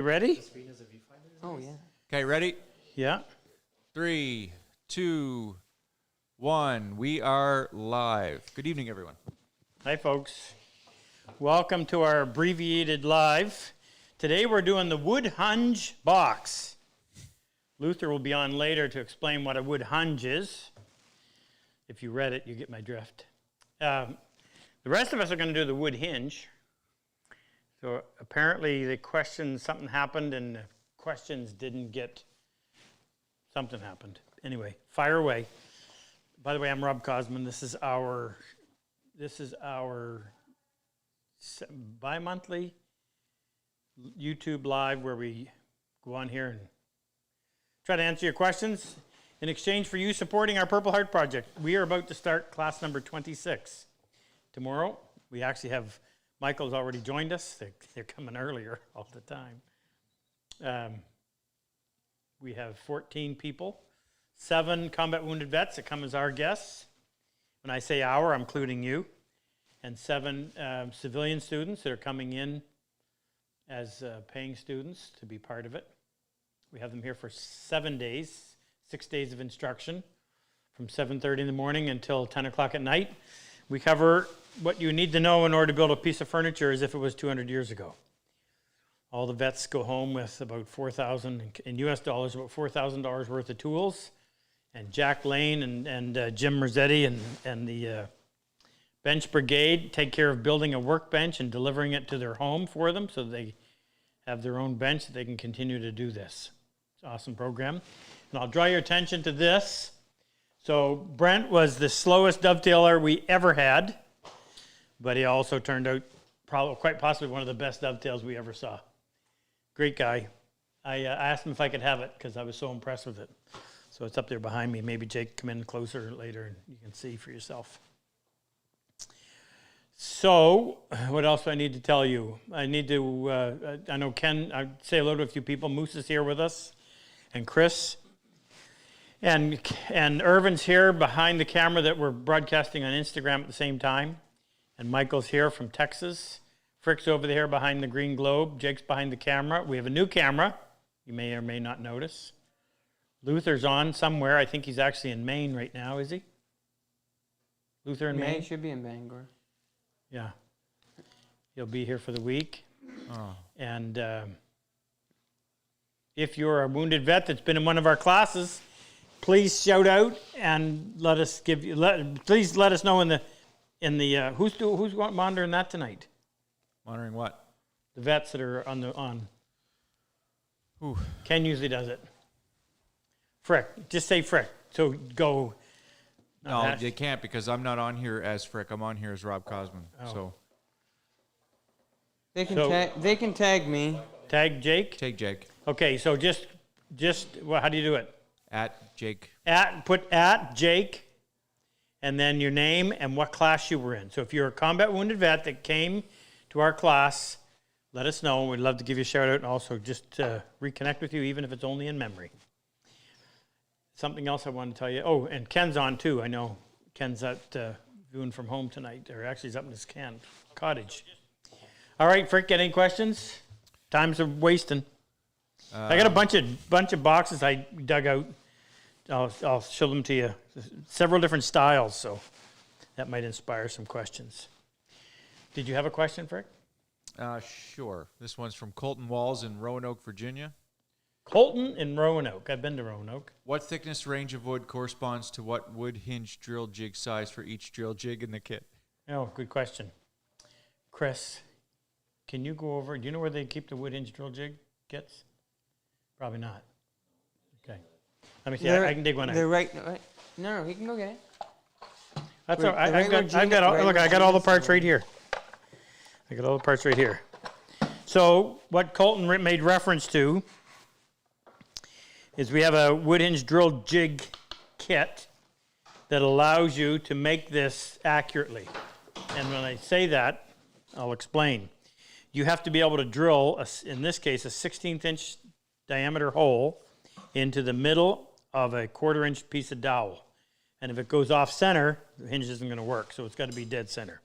You ready? Oh, yeah. Okay, ready? Yeah. 3, 2, 1. We are live. Good evening, everyone. Hi, folks. Welcome to our abbreviated live. Today we're doing the wood hunge box. Luther will be on later to explain what a wood hunge is. If you read it, you get my drift. The rest of us are going to do the wood hinge. So apparently the questions, something happened and the questions didn't get, something happened. Anyway, fire away. By the way, I'm Rob Cosman. This is our bi-monthly YouTube live where we go on here and try to answer your questions in exchange for you supporting our Purple Heart Project. We are about to start class number 26. Tomorrow, we actually have, Michael's already joined us. They're coming earlier all the time. We have 14 people, 7 combat wounded vets that come as our guests. When I say our, I'm including you. And 7 civilian students that are coming in as paying students to be part of it. We have them here for 7 days, 6 days of instruction from 7:30 in the morning until 10 o'clock at night. We cover what you need to know in order to build a piece of furniture as if it was 200 years ago. All the vets go home with about $4,000 in US dollars, about $4,000 worth of tools. And Jack Lane and Jim Rossetti and the Bench Brigade take care of building a workbench and delivering it to their home for them so they have their own bench that they can continue to do this. It's an awesome program. And I'll draw your attention to this. So Brent was the slowest dovetailer we ever had, but he also turned out quite possibly one of the best dovetails we ever saw. Great guy. I asked him if I could have it because I was so impressed with it. So it's up there behind me. Maybe Jake come in closer later and you can see for yourself. So what else do I need to tell you? I need to, I know Ken, I say hello to a few people. Moose is here with us and Chris. And Irvin's here behind the camera that we're broadcasting on Instagram at the same time. And Michael's here from Texas. Frick's over there behind the green globe. Jake's behind the camera. We have a new camera. You may or may not notice. Luther's on somewhere. I think he's actually in Maine right now, is he? Luther in Maine? He should be in Bangor. Yeah. He'll be here for the week. Oh. And if you're a wounded vet that's been in one of our classes, please shout out and let us give you. Please let us know in the who's monitoring that tonight. Monitoring what? The vets that are on. Ooh. Ken usually does it. Frick, just say Frick. So go. No, you can't because I'm not on here as Frick. I'm on here as Rob Cosman. Oh. So They can tag me. Tag Jake. take Jake Okay, so just well, how do you do it? at Jake. Put at Jake, and then your name and what class you were in. So if you're a combat wounded vet that came to our class, let us know. We'd love to give you a shout out and also just reconnect with you, even if it's only in memory. Something else I wanted to tell you. Oh, and Ken's on too. I know Ken's at viewing from home tonight, or actually he's up in his cottage. All right, Frick, get any questions? Time's wasting. I got a bunch of boxes I dug out. I'll show them to you. Several different styles, so that might inspire some questions. Did you have a question, Frick? Sure. This one's from Colton Walls in Roanoke, Virginia. Colton in Roanoke. I've been to Roanoke. What thickness range of wood corresponds to what wood hinge drill jig size for each drill jig in the kit? Oh, good question. Chris, can you go over, do you know where they keep the wood hinge drill jig kits? Probably not. Okay. Let me see. I can dig one out. They're right. No, he can go get it. That's all right. I got all the parts right here. I got all the parts right here. So what Colton made reference to is we have a wood hinge drill jig kit that allows you to make this accurately. And when I say that, I'll explain. You have to be able to drill, in this case, a 16th inch diameter hole into the middle of a 1/4 inch piece of dowel. And if it goes off center, the hinge isn't going to work, so it's got to be dead center.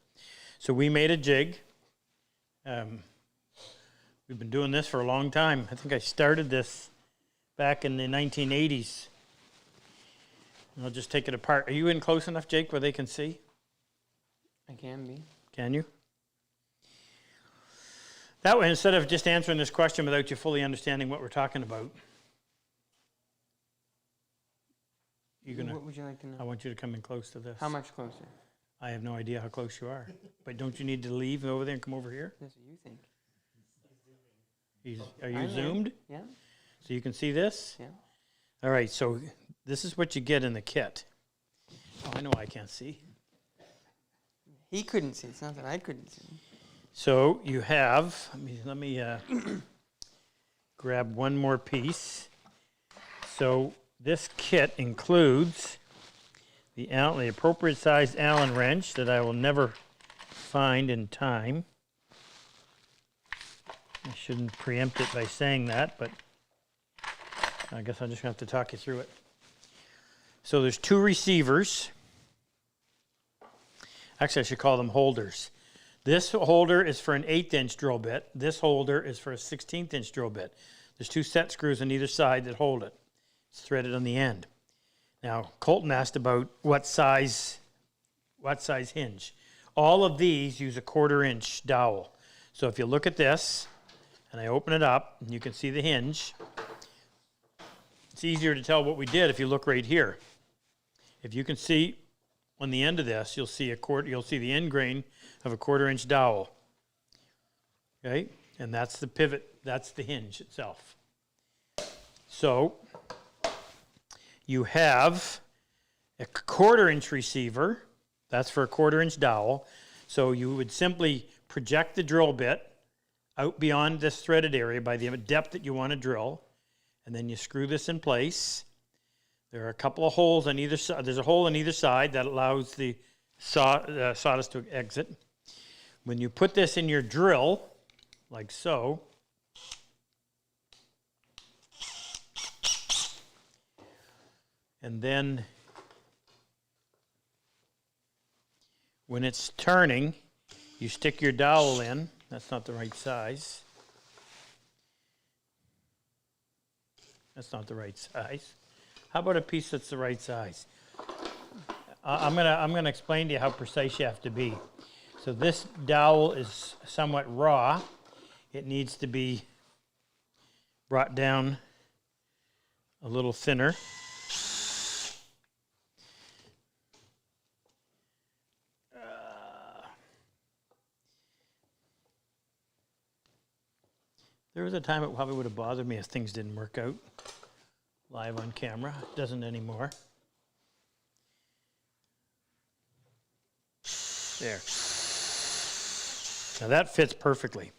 So we made a jig We've been doing this for a long time. I think I started this back in the 1980s. I'll just take it apart. Are you in close enough, Jake, where they can see? I can be. Can you? That way, instead of just answering this question without you fully understanding what we're talking about, What would you like to know? I want you to come in close to this. How much closer? I have no idea how close you are. But don't you need to leave over there and come over here? That's what you think. Are you I'm there. zoomed? Yeah. So you can see this? Yeah. All right, so this is what you get in the kit. Oh, I know I can't see. He couldn't see. It's not that I couldn't see. So you have, let me grab one more piece. So this kit includes the appropriate sized Allen wrench that I will never find in time. I shouldn't preempt it by saying that, but I guess I'm just going to have to talk you through it. So there's two receivers. Actually, I should call them holders. This holder is for an 1/8" drill bit. This holder is for a 1/16" drill bit. There's two set screws on either side that hold it. It's threaded on the end. Now, Colton asked about what size hinge. All of these use a 1/4" dowel. So if you look at this, and I open it up, and you can see the hinge, it's easier to tell what we did if you look right here. If you can see on the end of this, you'll see the end grain of a 1/4" dowel. Okay, and that's the pivot. That's the hinge itself. So you have a 1/4" receiver. That's for a 1/4" dowel. So you would simply project the drill bit out beyond this threaded area by the depth that you want to drill, and then you screw this in place. There are a couple of holes on either side. There's a hole on either side that allows the sawdust to exit. When you put this in your drill, like so, and then when it's turning, you stick your dowel in. That's not the right size. That's not the right size. How about a piece that's the right size? I'm gonna explain to you how precise you have to be. So this dowel is somewhat raw. It needs to be brought down a little thinner. There was a time it probably would have bothered me if things didn't work out live on camera. It doesn't anymore. There. Now that fits perfectly.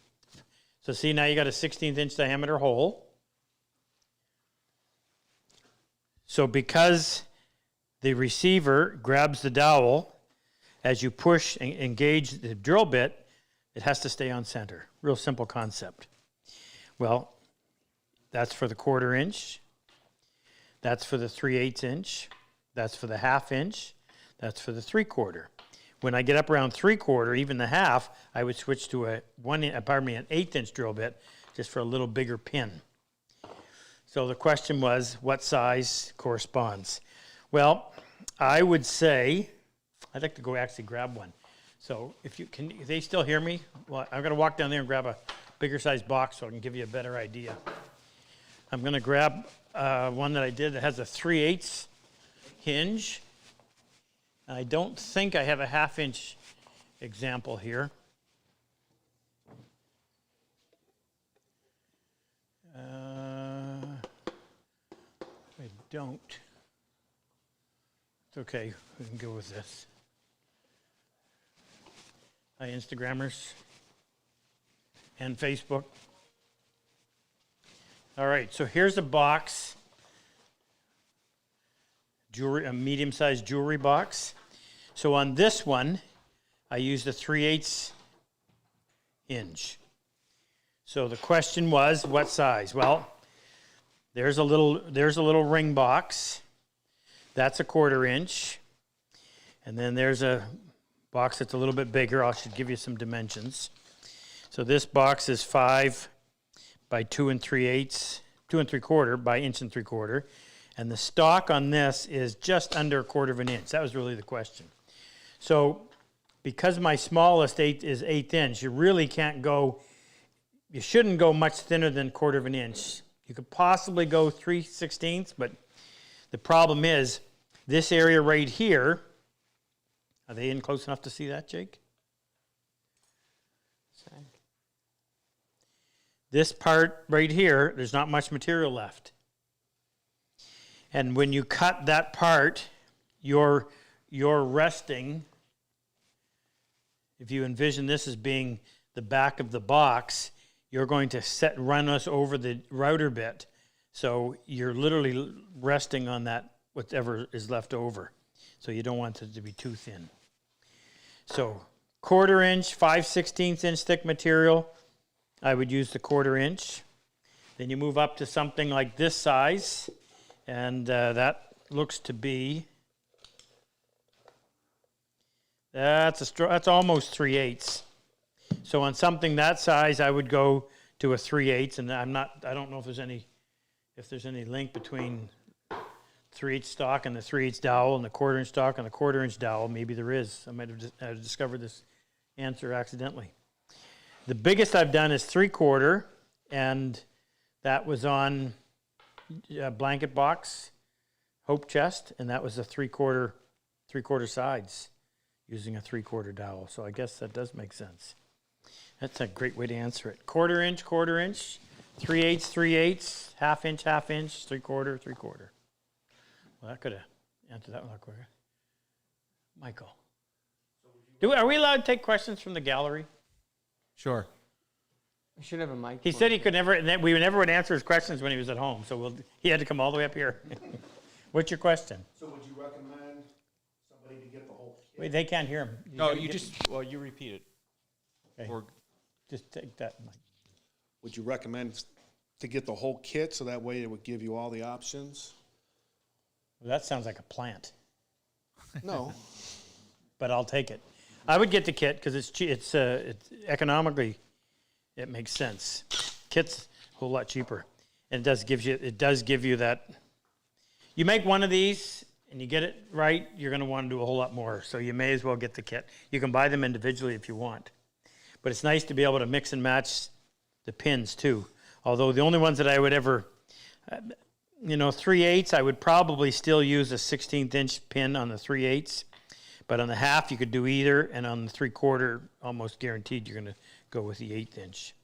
So see, now you got a 1/16" diameter hole. So because the receiver grabs the dowel, as you push and engage the drill bit, it has to stay on center. Real simple concept. Well, that's for the 1/4". That's for the 3/8". That's for the 1/2". That's for the 3/4". When I get up around 3/4, even the 1/2, I would switch to an 1/8" drill bit, just for a little bigger pin. So the question was, what size corresponds? Well, I would say, I'd like to go actually grab one. So if they still hear me? Well, I'm going to walk down there and grab a bigger size box so I can give you a better idea. I'm going to grab one that I did that has a 3/8" hinge. I don't think I have a 1/2" example here. I don't. It's okay, we can go with this. Hi, Instagrammers and Facebook. All right, so here's a box, a medium-sized jewelry box. So on this one, I used a 3/8" hinge. So the question was, what size? Well, there's a little ring box. That's a 1/4". And then there's a box that's a little bit bigger. I should give you some dimensions. So this box is 5 by 2 3/8, 2 3/4 by 1 3/4. And the stock on this is just under 1/4 inch. That was really the question. So because my smallest is 1/8 inch, you really can't go, you shouldn't go much thinner than 1/4 inch. You could possibly go 3/16, but the problem is this area right here. Are they in close enough to see that, Jake? Sorry. This part right here, there's not much material left. And when you cut that part, you're resting. If you envision this as being the back of the box, you're going to run us over the router bit. So you're literally resting on that, whatever is left over. So you don't want it to be too thin. So 1/4 inch, 5/16 inch thick material, I would use the 1/4 inch. Then you move up to something like this size, and that looks to be, that's almost 3/8. So on something that size, I would go to a 3/8, and I don't know if there's any link between 3/8 stock and the 3/8 dowel and the 1/4 inch stock and the 1/4 inch dowel. Maybe there is. I might have discovered this answer accidentally. The biggest I've done is 3/4, and that was on a blanket box, hope chest, and that was a 3/4 sides using a 3/4 dowel. So I guess that does make sense. That's a great way to answer it. 1/4 inch, 1/4 inch, 3/8, 3/8, 1/2 inch, 1/2 inch, 3/4, 3/4. Well, that could have answered that one a lot quicker. Michael. Are we allowed to take questions from the gallery? Sure. We should have a mic. He said he could never, we never would answer his questions when he was at home, so he had to come all the way up here. What's your question? So would you recommend somebody to get the whole kit? Wait, they can't hear him. No, you repeat it. Okay. Or Just take that mic. Would you recommend to get the whole kit so that way it would give you all the options? Well, that sounds like a plant, No. but I'll take it. I would get the kit because it's economically, it makes sense. Kit's a whole lot cheaper, and it does give you that. You make one of these and you get it right, you're going to want to do a whole lot more. So you may as well get the kit. You can buy them individually if you want, but it's nice to be able to mix and match the pins too. Although the only ones that I would ever, 3/8, I would probably still use a 16th inch pin on the 3/8. But on the 1/2, you could do either, and on the 3/4, almost guaranteed you're going to go with the 1/8 inch.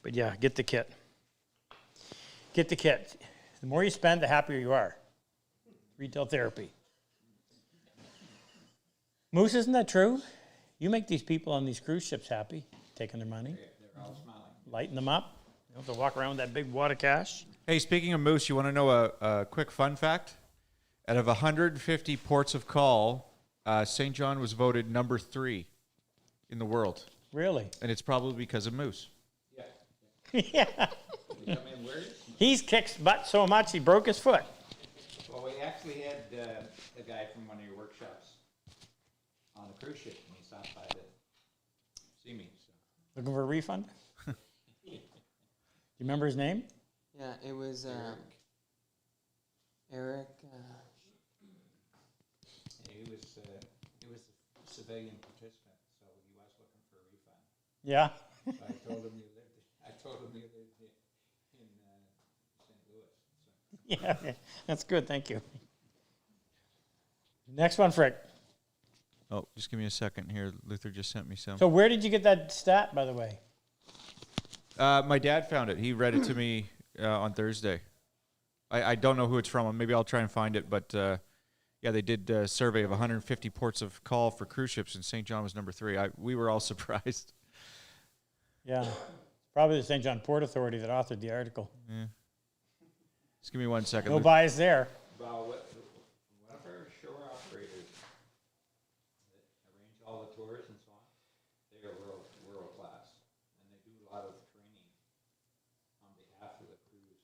But yeah, get the kit. Get the kit. The more you spend, the happier you are. Retail therapy. Moose, isn't that true? You make these people on these cruise ships happy, taking their money. They're all smiling. Lighten them up. You don't have to walk around with that big wad of cash. Hey, speaking of moose, you want to know a quick fun fact? Out of 150 ports of call, St. John was voted number 3 in the world. Really? And it's probably because of moose. Yeah. He's kicked butt so much he broke his foot. Well, we actually had a guy from one of your workshops on a cruise ship, and he stopped by to see me. So. Looking for a refund? Do you remember his name? Yeah, it was Eric. He was a civilian participant, so he was looking for a refund. Yeah. So I told him you lived in St. Louis. So. Yeah, that's good. Thank you. Next one, Frick. Oh, just give me a second here. Luther just sent me some. So where did you get that stat, by the way? My dad found it. He read it to me on Thursday. I don't know who it's from. Maybe I'll try and find it. But, yeah, they did a survey of 150 ports of call for cruise ships, and St. John was number 3. We were all surprised. Yeah. Probably the St. John Port Authority that authored the article. Yeah. Just give me 1 second. No Luther. bias there. Well, one of our shore operators that arrange all the tours and so on, they are world class, and they do a lot of training on behalf of the cruise.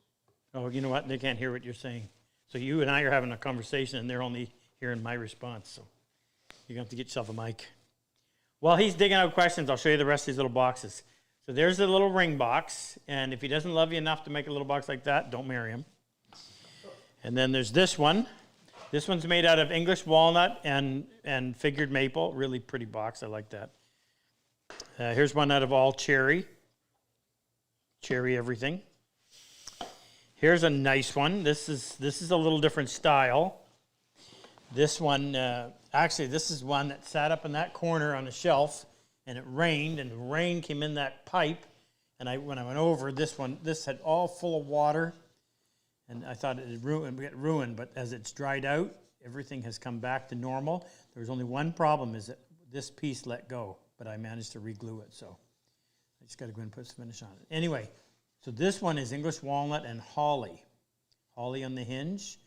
Oh, you know what? They can't hear what you're saying. So you and I are having a conversation, and they're only hearing my response. So you're going to have to get yourself a mic. While he's digging out questions, I'll show you the rest of these little boxes. So there's a little ring box, and if he doesn't love you enough to make a little box like that, don't marry him. And then there's this one. This one's made out of English walnut and figured maple. Really pretty box. I like that. Here's one out of all cherry. Cherry everything. Here's a nice one. This is a little different style. This one, actually, this is one that sat up in that corner on a shelf, and it rained, and the rain came in that pipe. And when I went over, this had all full of water, and I thought it would get ruined. But as it's dried out, everything has come back to normal. There was only one problem: is that this piece let go, but I managed to re-glue it. So I just got to go and put some finish on it. Anyway, so this one is English walnut and holly. Holly on the hinge,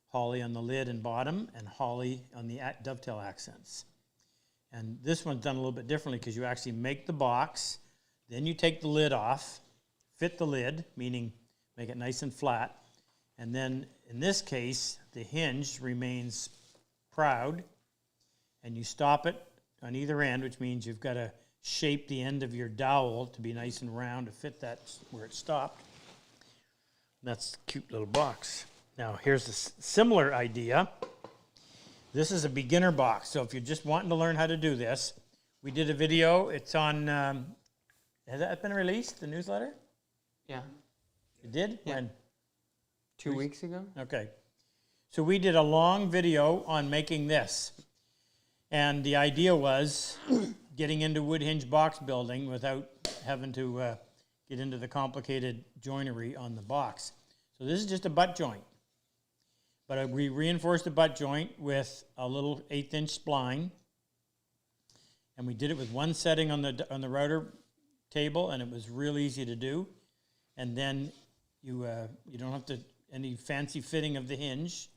holly on the lid and bottom, and holly on the dovetail accents. And this one's done a little bit differently because you actually make the box, then you take the lid off, fit the lid, meaning make it nice and flat, and then in this case, the hinge remains proud, and you stop it on either end, which means you've got to shape the end of your dowel to be nice and round to fit that where it stopped. That's a cute little box. Now, here's a similar idea. This is a beginner box, so if you're just wanting to learn how to do this, we did a video. It's on, has that been released, the newsletter? Yeah. It did? Yeah. When? 2 weeks ago? Okay. So we did a long video on making this. And the idea was getting into wood hinge box building without having to get into the complicated joinery on the box. So this is just a butt joint. But we reinforced the butt joint with a little 1/8" spline. And we did it with one setting on the router table, and it was real easy to do. And then you don't have to any fancy fitting of the hinge.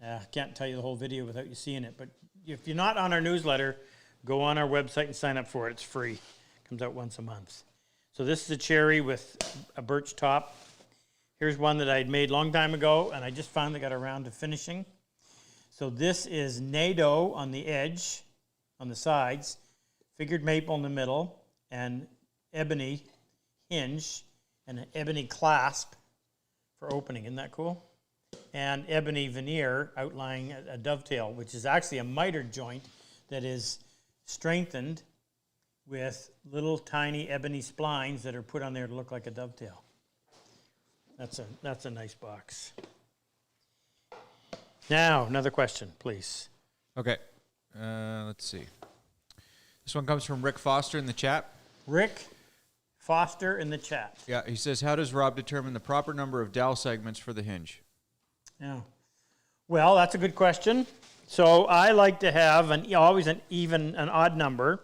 I can't tell you the whole video without you seeing it. But if you're not on our newsletter, go on our website and sign up for it. It's free. It comes out once a month. So this is a cherry with a birch top. Here's one that I had made a long time ago, and I just finally got around to finishing. So this is Nado on the edge, on the sides, figured maple in the middle, and ebony hinge, and an ebony clasp for opening. Isn't that cool? And ebony veneer outlining a dovetail, which is actually a mitered joint that is strengthened with little tiny ebony splines that are put on there to look like a dovetail. That's a nice box. Now, another question, please. Okay. Let's see. This one comes from Rick Foster in the chat. Rick Foster in the chat. Yeah, he says, how does Rob determine the proper number of dowel segments for the hinge? Yeah. Well, that's a good question. So I like to have always an odd number,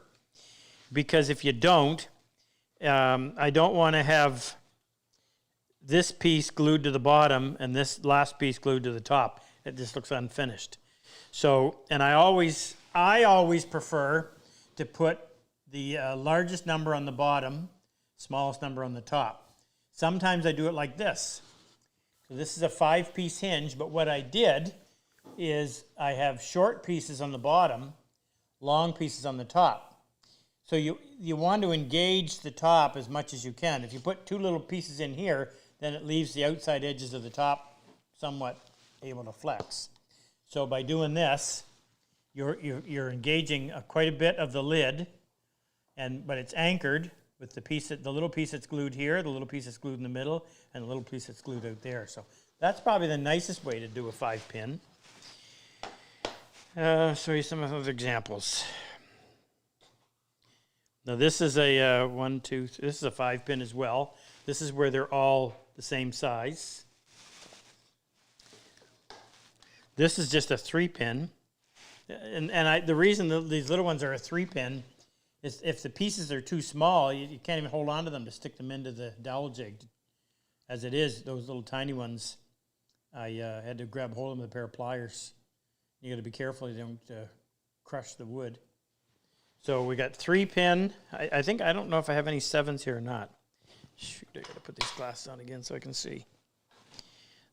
because if you don't, I don't want to have this piece glued to the bottom and this last piece glued to the top. It just looks unfinished. So, and I always prefer to put the largest number on the bottom, smallest number on the top. Sometimes I do it like this. So this is a 5-piece hinge, but what I did is I have short pieces on the bottom, long pieces on the top. So you want to engage the top as much as you can. If you put 2 little pieces in here, then it leaves the outside edges of the top somewhat able to flex. So by doing this, you're engaging quite a bit of the lid, but it's anchored with the little piece that's glued here, the little piece that's glued in the middle, and the little piece that's glued out there. So that's probably the nicest way to do a 5-pin. Show you some other examples. Now this is a 1, 2, 3, this is a 5-pin as well. This is where they're all the same size. This is just a 3-pin. And the reason that these little ones are a 3-pin is if the pieces are too small, you can't even hold on to them to stick them into the dowel jig. As it is, those little tiny ones, I had to grab hold of them with a pair of pliers. You got to be careful you don't crush the wood. So we got 3-pin. I don't know if I have any 7s here or not. Shoot, I got to put these glasses on again so I can see.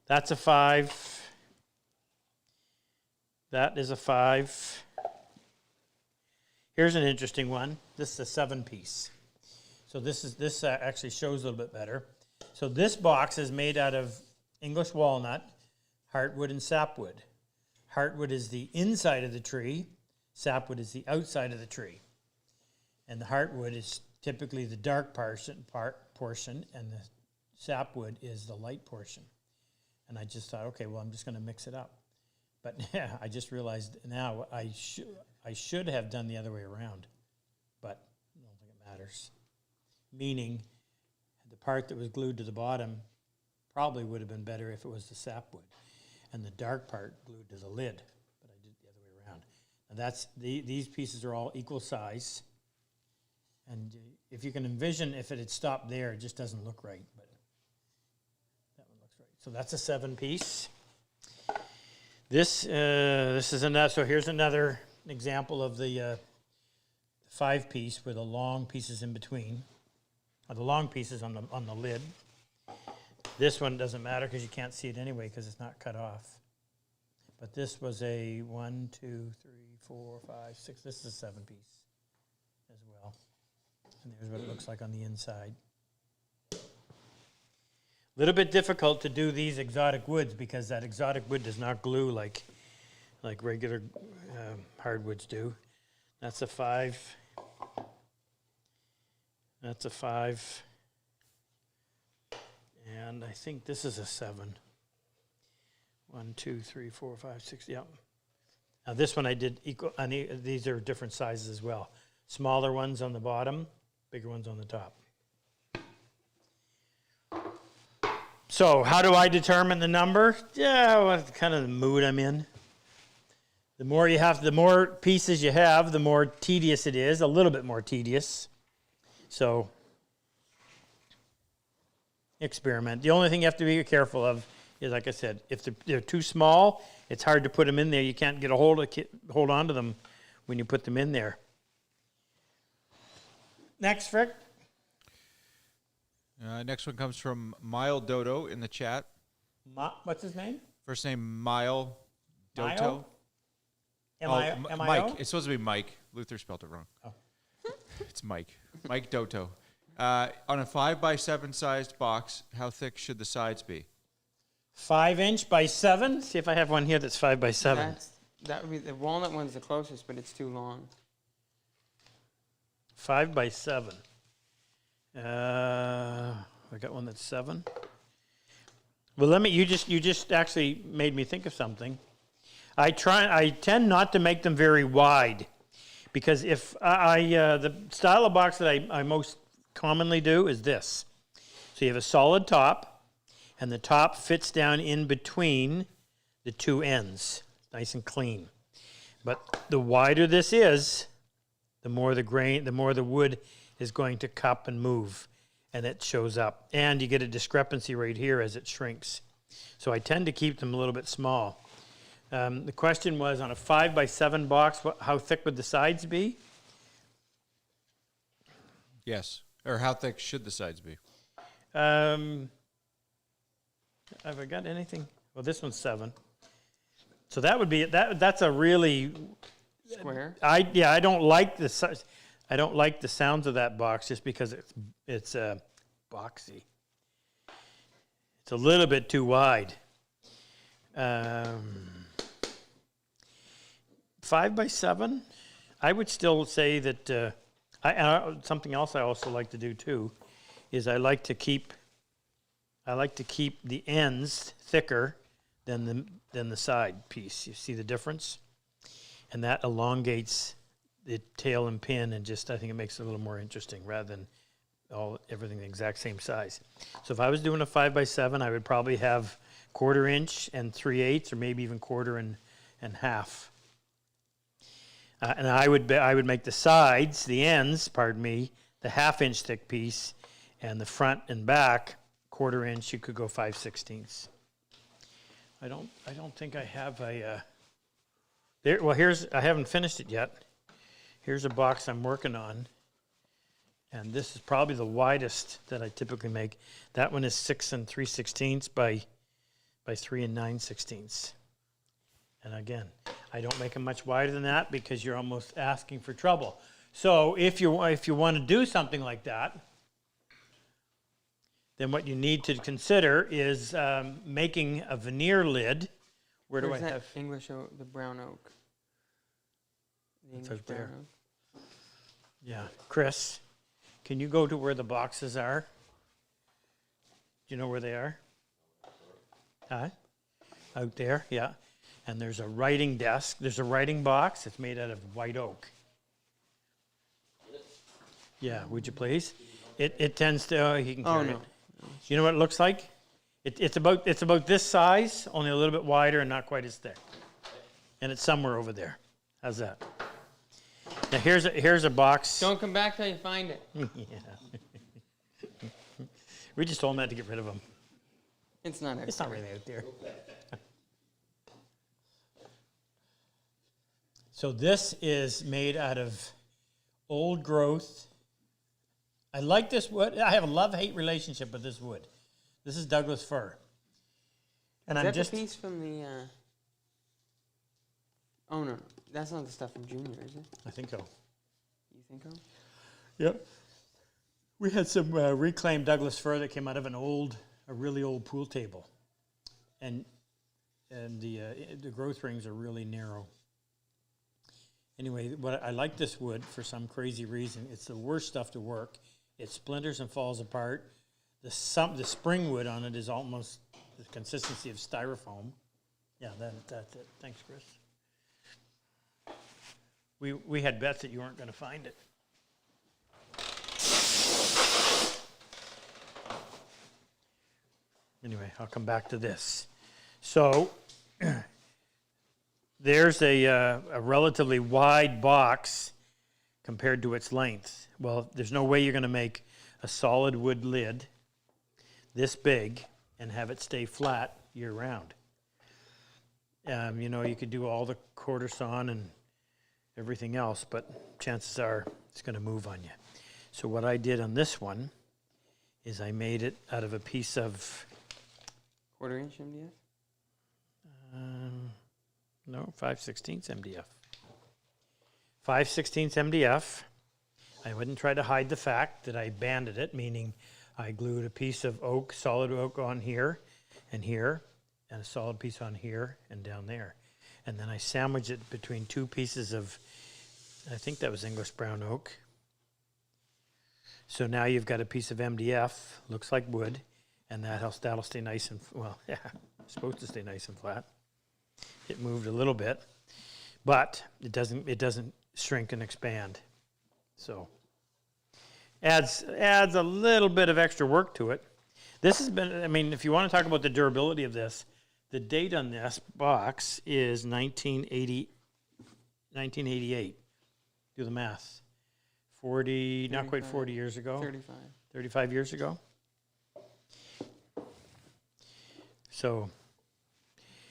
That's a 5. That is a 5. Here's an interesting one. This is a 7-piece. So this actually shows a little bit better. So this box is made out of English walnut, heartwood, and sapwood. Heartwood is the inside of the tree. Sapwood is the outside of the tree. And the heartwood is typically the dark portion, and the sapwood is the light portion. And I just thought, okay, well, I'm just going to mix it up. But yeah, I just realized now I should have done the other way around, but I don't think it matters. Meaning, the part that was glued to the bottom probably would have been better if it was the sapwood, and the dark part glued to the lid. But I did it the other way around. Now that's these pieces are all equal size, and if you can envision, if it had stopped there, it just doesn't look right. But that one looks right. So that's a 7-piece. This is another. So here's another example of the 5-piece with the long pieces in between, or the long pieces on the lid. This one doesn't matter because you can't see it anyway because it's not cut off. But this was a 1, 2, 3, 4, 5, 6. This is a 7-piece as well. And there's what it looks like on the inside. A little bit difficult to do these exotic woods because that exotic wood does not glue like regular hardwoods do. That's a 5. That's a 5. And I think this is a 7. 1, 2, 3, 4, 5, 6. Yep. Now this one I did equal. These are different sizes as well. Smaller ones on the bottom, bigger ones on the top. So how do I determine the number? Yeah, what kind of the mood I'm in. The more you have, the more pieces you have, the more tedious it is. A little bit more tedious. So experiment. The only thing you have to be careful of is, like I said, if they're too small, it's hard to put them in there. You can't get a hold on to them when you put them in there. Next, Frick. Next one comes from Mile Dodo in the chat. What's his name? First name Mile Dodo. M-I-O? Mike. It's supposed to be Mike. Luther spelled it wrong. Oh. It's Mike. Mike Doto. On a 5x7 sized box, how thick should the sides be? 5-inch by 7. See if I have one here that's 5 by 7. That would be the walnut one's the closest, but it's too long. 5 by 7. I got one that's 7. Well, you just actually made me think of something. I tend not to make them very wide, because if the style of box that I most commonly do is this. So you have a solid top, and the top fits down in between the two ends, nice and clean. But the wider this is, the more the wood is going to cup and move, and it shows up. And you get a discrepancy right here as it shrinks. So I tend to keep them a little bit small. The question was, on a 5 by 7 box, how thick would the sides be? Yes. Or how thick should the sides be? Have I got anything? Well, this one's 7. So that would be that's a really Square? I don't like the size. I don't like the sounds of that box just because it's boxy. It's a little bit too wide. 5 by 7. I would still say that. Something else I also like to do too is I like to keep the ends thicker than the side piece. You see the difference? And that elongates the tail and pin, and I think it makes it a little more interesting rather than everything the exact same size. So if I was doing a 5 by 7, I would probably have 1/4 inch and 3/8, or maybe even 1/4 and half. And I would make the sides, the ends, the 1/2 inch thick piece, and the front and back 1/4 inch. You could go 5/16. I don't think I have a. There. Well, I haven't finished it yet. Here's a box I'm working on, and this is probably the widest that I typically make. That one is 6 3/16 by 3 9/16. And again, I don't make them much wider than that because you're almost asking for trouble. So if you want to do something like that, then what you need to consider is making a veneer lid. Where do I Where's that have? English oak, the brown oak? The It's English out there. brown oak. Yeah, Chris, can you go to where the boxes are? Do you know where they are? Huh? Out there, yeah. And there's a writing desk. There's a writing box. It's made out of white oak. Yeah, would you please? It tends to. He can Oh, carry no. it. You know what it looks like? It's about this size, only a little bit wider and not quite as thick. And it's somewhere over there. How's that? Now here's a box. Don't come back till you find it. Yeah. We just told him not to get rid of them. It's not. It's not really out there. So this is made out of old growth. I like this wood. I have a love-hate relationship with this wood. This is Douglas fir. And Is I'm that just the piece from the? Oh no, that's not the stuff from Junior, is it? I think so. You think so? Yep. We had some reclaimed Douglas fir that came out of a really old pool table, and the growth rings are really narrow. Anyway, I like this wood for some crazy reason. It's the worst stuff to work. It splinters and falls apart. The spring wood on it is almost the consistency of styrofoam. Yeah, that's it. Thanks, Chris. We had bets that you weren't going to find it. Anyway, I'll come back to this. So there's a relatively wide box compared to its length. Well, there's no way you're going to make a solid wood lid this big and have it stay flat year round. You could do all the quarter sawn and everything else, but chances are it's going to move on you. So what I did on this one is I made it out of a piece of 1/4 inch MDF. No, 5/16 MDF. 5/16 MDF. I wouldn't try to hide the fact that I banded it, meaning I glued a piece of oak, solid oak on here, and a solid piece on here and down there. And then I sandwiched it between two pieces of, I think that was English brown oak. So now you've got a piece of MDF, looks like wood, and that'll stay nice and, supposed to stay nice and flat. It moved a little bit, but it doesn't shrink and expand. So adds a little bit of extra work to it. This has been, if you want to talk about the durability of this, the date on this box is 1988. Do the math. 40, not quite 40 years ago. 35. 35 years ago. So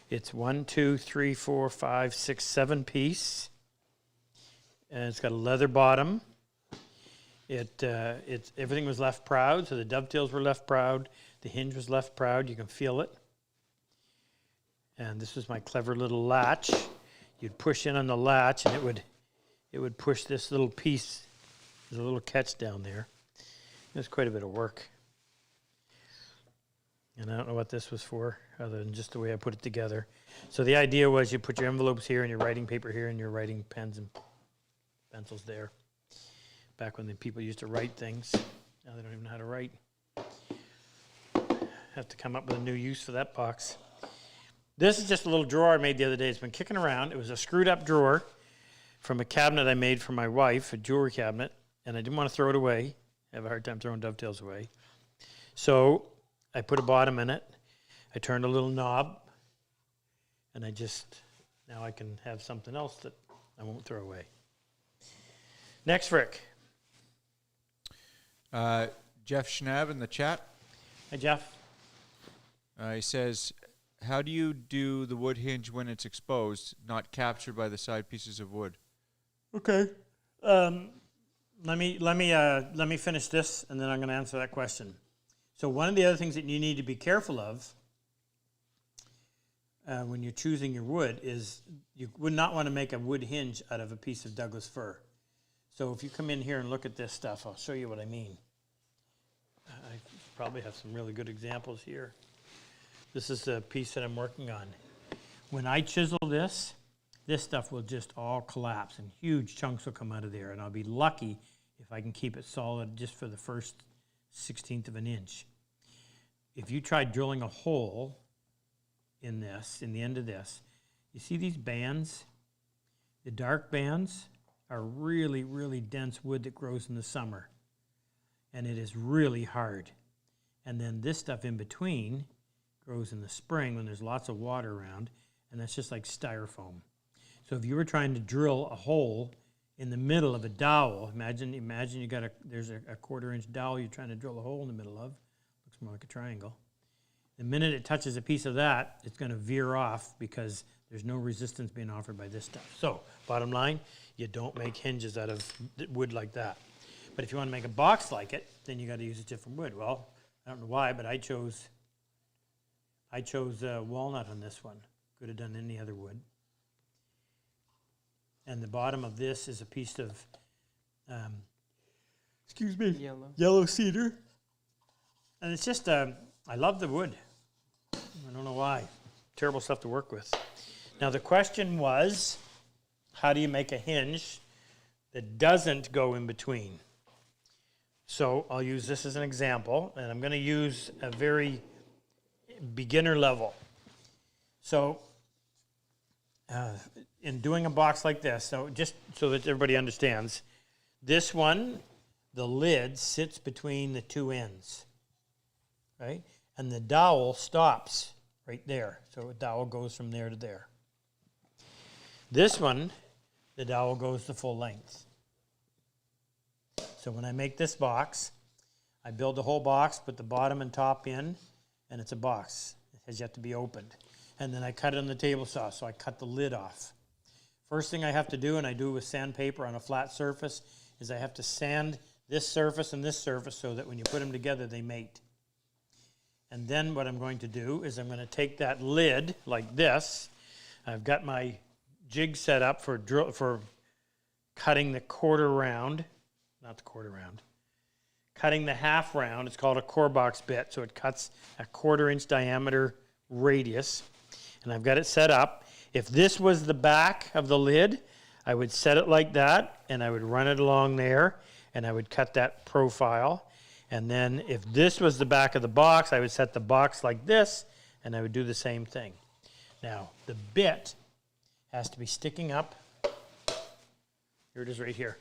it's 1, 2, 3, 4, 5, 6, 7 piece. And it's got a leather bottom. Everything was left proud, so the dovetails were left proud. The hinge was left proud. You can feel it. And this was my clever little latch. You'd push in on the latch, and it would push this little piece. There's a little catch down there. It was quite a bit of work. And I don't know what this was for, other than just the way I put it together. So the idea was you put your envelopes here, and your writing paper here, and your writing pens and pencils there. Back when the people used to write things. Now they don't even know how to write. Have to come up with a new use for that box. This is just a little drawer I made the other day. It's been kicking around. It was a screwed up drawer from a cabinet I made for my wife, a jewelry cabinet, and I didn't want to throw it away. I have a hard time throwing dovetails away. So I put a bottom in it. I turned a little knob, and now I can have something else that I won't throw away. Next, Rick. Jeff Schnabb in the chat. Hi, Jeff. He says, how do you do the wood hinge when it's exposed, not captured by the side pieces of wood? Okay. Let me finish this, and then I'm going to answer that question. So one of the other things that you need to be careful of when you're choosing your wood is you would not want to make a wood hinge out of a piece of Douglas fir. So if you come in here and look at this stuff, I'll show you what I mean. I probably have some really good examples here. This is the piece that I'm working on. When I chisel this stuff will just all collapse and huge chunks will come out of there, and I'll be lucky if I can keep it solid just for the first 1/16 of an inch. If you try drilling a hole in this, in the end of this, you see these bands? The dark bands are really, really dense wood that grows in the summer, and it is really hard. And then this stuff in between grows in the spring when there's lots of water around, and that's just like styrofoam. So if you were trying to drill a hole in the middle of a dowel, imagine you got there's a 1/4-inch dowel you're trying to drill a hole in the middle of. Looks more like a triangle. The minute it touches a piece of that, it's going to veer off because there's no resistance being offered by this stuff. So bottom line, you don't make hinges out of wood like that. But if you want to make a box like it, then you got to use a different wood. Well, I don't know why, but I chose walnut on this one. Could have done any other wood. And the bottom of this is a piece of, yellow cedar. And it's just, I love the wood. I don't know why. Terrible stuff to work with. Now the question was, how do you make a hinge that doesn't go in between? So I'll use this as an example, and I'm going to use a very beginner level. So in doing a box like this, so just so that everybody understands, this one, the lid sits between the two ends, right? And the dowel stops right there. So the dowel goes from there to there. This one, the dowel goes the full length. So when I make this box, I build the whole box, put the bottom and top in, and it's a box. It has yet to be opened. And then I cut it on the table saw, so I cut the lid off. First thing I have to do, and I do it with sandpaper on a flat surface, is I have to sand this surface and this surface so that when you put them together, they mate. And then what I'm going to do is I'm going to take that lid like this. I've got my jig set up for cutting the 1/4 round, not the 1/4 round, cutting the 1/2 round. It's called a core box bit, so it cuts a 1/4-inch diameter radius. And I've got it set up. If this was the back of the lid, I would set it like that, and I would run it along there, and I would cut that profile. And then if this was the back of the box, I would set the box like this, and I would do the same thing. Now, the bit has to be sticking up. Here it is right here.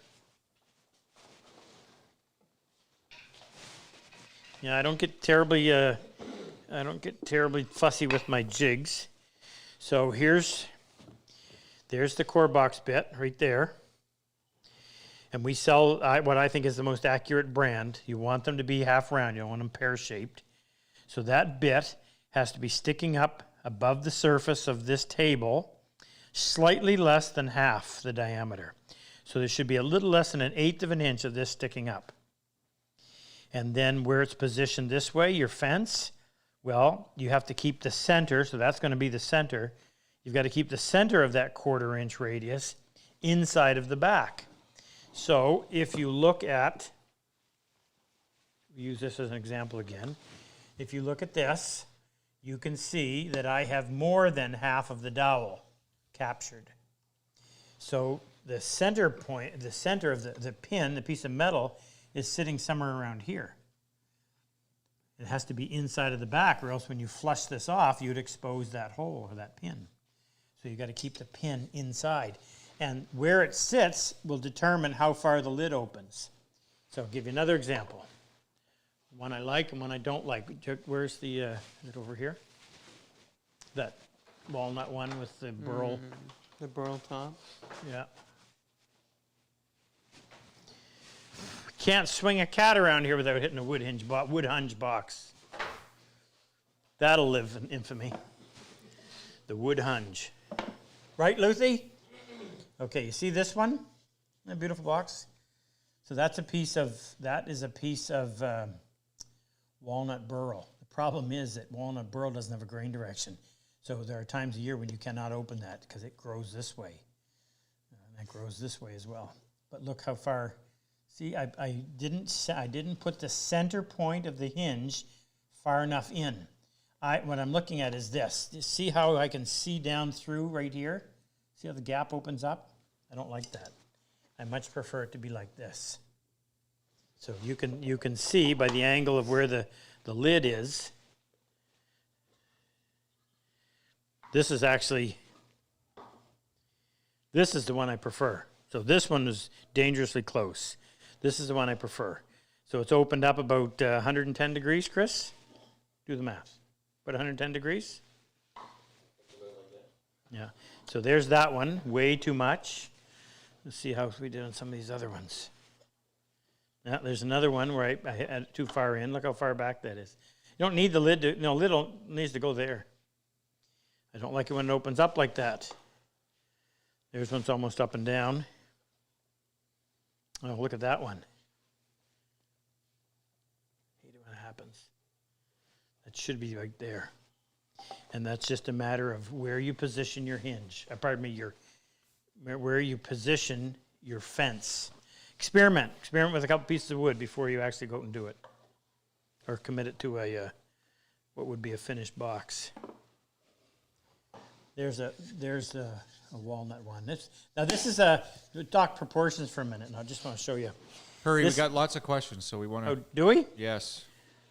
Yeah, I don't get terribly fussy with my jigs. So there's the core box bit right there. And we sell what I think is the most accurate brand. You want them to be 1/2 round. You don't want them pear-shaped. So that bit has to be sticking up above the surface of this table, slightly less than 1/2 the diameter. So there should be a little less than 1/8 of an inch of this sticking up. And then where it's positioned this way, your fence, well, you have to keep the center, so that's going to be the center. You've got to keep the center of that 1/4-inch radius inside of the back. So if you look at, use this as an example again, if you look at this, you can see that I have more than 1/2 of the dowel captured. So the center point, the center of the pin, the piece of metal, is sitting somewhere around here. It has to be inside of the back, or else when you flush this off, you'd expose that hole or that pin. So you've got to keep the pin inside. And where it sits will determine how far the lid opens. So I'll give you another example. One I like and one I don't like. Where's the, is it over here? That walnut one with the burl. The burl top. Yeah. Can't swing a cat around here without hitting a wood hinge box. That'll live in infamy. The wood hunge. Right, Lucy? Okay, you see this one? A beautiful box. So that is a piece of walnut burl. The problem is that walnut burl doesn't have a grain direction. So there are times a year when you cannot open that because it grows this way. And it grows this way as well. But look how far, See, I didn't put the center point of the hinge far enough in. What I'm looking at is this. You see how I can see down through right here? See how the gap opens up? I don't like that. I much prefer it to be like this. So you can see by the angle of where the lid is. This is the one I prefer. So this one is dangerously close. This is the one I prefer. So it's opened up about 110 degrees, Chris? Do the math. About 110 degrees? Yeah. So there's that one, way too much. Let's see how we did on some of these other ones. Yeah, there's another one where I had it too far in. Look how far back that is. You don't need the lid to, no, lid needs to go there. I don't like it when it opens up like that. There's one's almost up and down. Oh, look at that one. Hate it when it happens. That should be right there. And that's just a matter of where you position your hinge. Pardon me, where you position your fence. Experiment with a couple pieces of wood before you actually go out and do it. Or commit it to what would be a finished box. There's a walnut one. This is talk proportions for a minute, and I just want to show you. Hurry, we got lots of questions, so we want to. Oh, do we? Yes.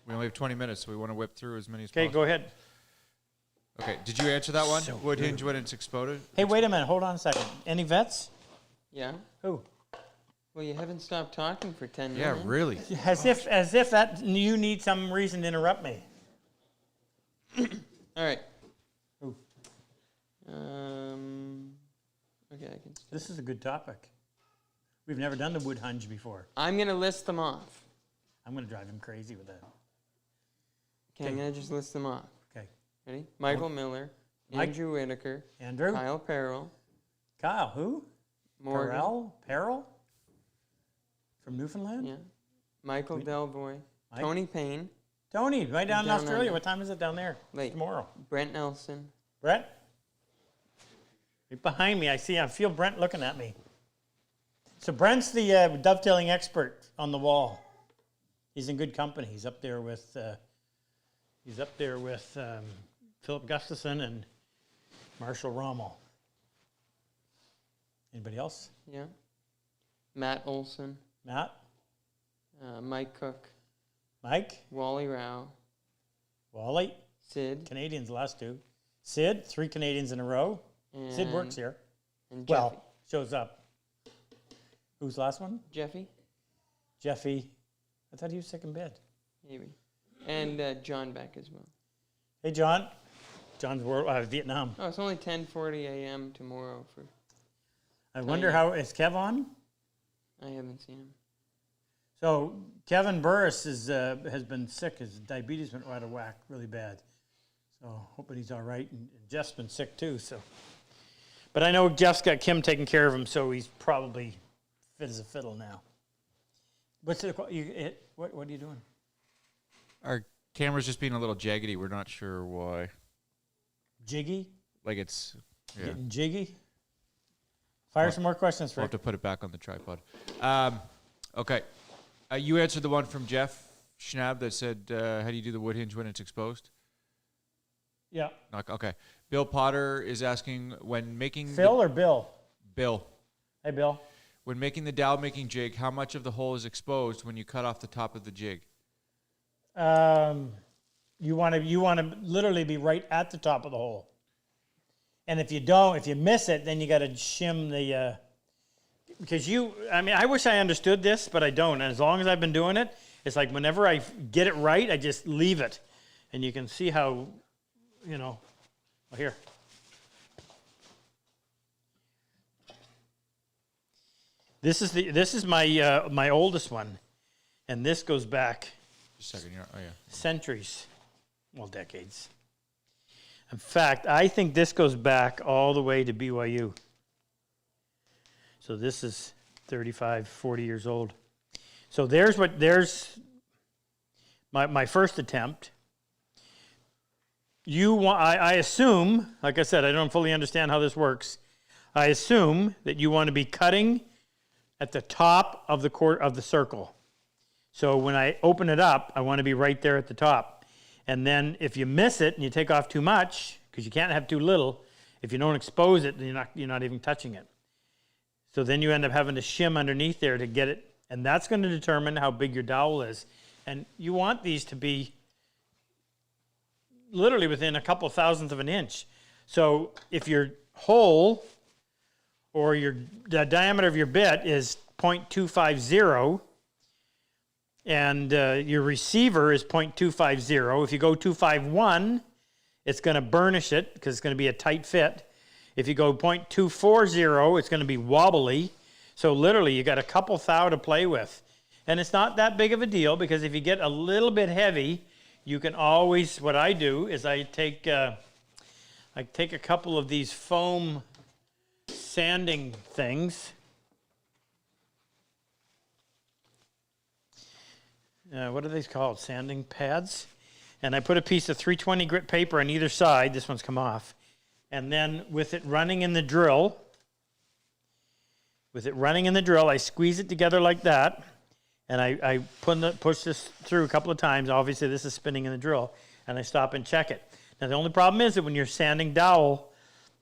We only have 20 minutes, so we want to whip through as many as Okay, possible. go ahead. Okay, did you answer that one? So Wood hinge when it's exploded? Hey, wait a minute. Hold on a second. Any vets? Yeah. Who? Well, you haven't stopped talking for 10 Yeah, minutes. really. As if that you need some reason to interrupt me. All right. Who? Okay, I can. This is a good topic. We've never done the wood hinge before. I'm gonna list them off. I'm going to drive him crazy with that. Okay, I'm gonna just list them off. Okay. Ready? Michael Miller, Mike- Andrew Whitaker, Andrew? Kyle Perrell, Kyle, who? Morgan. Perrell? From Newfoundland? Yeah. Michael Delvoye, Mike? Tony Payne, Tony, right down in Down Australia. under. What time is it down there? Late. Tomorrow. Brent Nelson, Brett? Right behind me, I feel Brent looking at me. So Brent's the dovetailing expert on the wall. He's in good company. He's up there with Philip Gustafson and Marshall Rommel. Anybody else? yeah. Matt Olson, Matt? Mike Cook, Mike? Wally Rao, Wally? Sid, Canadians, the last two. Sid, 3 Canadians in a row. and Sid works here. And Jeffy. Well, shows up. Who's the last one? Jeffy, Jeffy. I thought he was sick in bed. maybe, and John Beck as well. Hey, John. John's Vietnam. Oh, it's only 10:40 a.m. tomorrow. For I wonder how, is Kev on? I haven't seen him. So Kevin Burris has been sick. His diabetes went out of whack really bad. So hoping he's all right. And Jeff's been sick too. So, but I know Jeff's got Kim taking care of him, so he's probably fit as a fiddle now. What are you doing? Our camera's just being a little jaggedy. We're not sure why. Jiggy? Like it's, yeah. Getting jiggy? Fire some more questions, We'll have Rick. to put it back on the tripod. Okay. You answered the one from Jeff Schnabb that said, how do you do the wood hinge when it's exposed? Yeah. Okay. Bill Potter is asking, when making... Phil or Bill? Bill. Hey, Bill. When making the dowel making jig, how much of the hole is exposed when you cut off the top of the jig? You want to literally be right at the top of the hole. And if you miss it, then you got to shim the, because I wish I understood this, but I don't. And as long as I've been doing it, it's like whenever I get it right, I just leave it. And you can see how, well, here. This is my oldest one. And this goes back Just a second. Oh, yeah. centuries, well, decades. In fact, I think this goes back all the way to BYU. So this is 35, 40 years old. So there's my first attempt. I assume, like I said, I don't fully understand how this works. I assume that you want to be cutting at the top of the circle. So when I open it up, I want to be right there at the top. And then if you miss it and you take off too much, because you can't have too little, if you don't expose it, then you're not even touching it. So then you end up having to shim underneath there to get it, and that's going to determine how big your dowel is. And you want these to be literally within a couple thousandths of an inch. So if your hole or the diameter of your bit is 0.250 and your receiver is 0.250, if you go 251, it's going to burnish it because it's going to be a tight fit. If you go 0.240, it's going to be wobbly. So literally, you got a couple thou to play with. And it's not that big of a deal because if you get a little bit heavy, you can always, what I do is I take a couple of these foam sanding things. What are these called? Sanding pads? And I put a piece of 320 grit paper on either side. This one's come off. And then with it running in the drill, I squeeze it together like that. And I push this through a couple of times. Obviously, this is spinning in the drill. And I stop and check it. Now, the only problem is that when you're sanding dowel,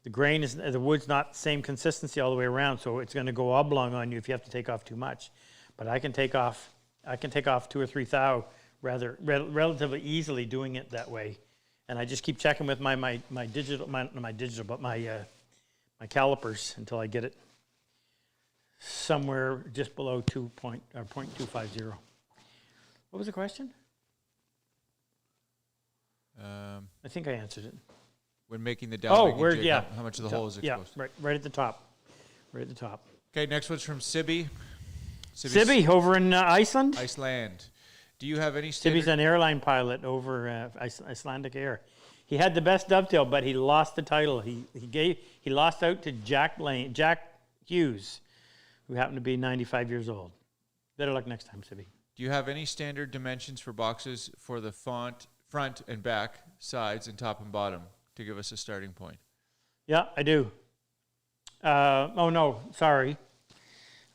the wood's not the same consistency all the way around. So it's going to go oblong on you if you have to take off too much. But I can take off 2 or 3 thou relatively easily doing it that way. And I just keep checking with my calipers until I get it somewhere just below 0.250. What was the question? I think I answered it. When making the dowel, how much of the hole is exposed? Yeah, right at the top. Right at the top. Okay, next one's from Sibby. Sibby over in Iceland. Iceland. Do you have any Sibby's an airline pilot over Icelandic Air. He had the best dovetail, but he lost the title. He lost out to Jack Hughes, who happened to be 95 years old. Better luck next time, Sibby. Do you have any standard dimensions for boxes for the front and back, sides, and top and bottom to give us a starting point? Yeah, I do. Oh, no, sorry.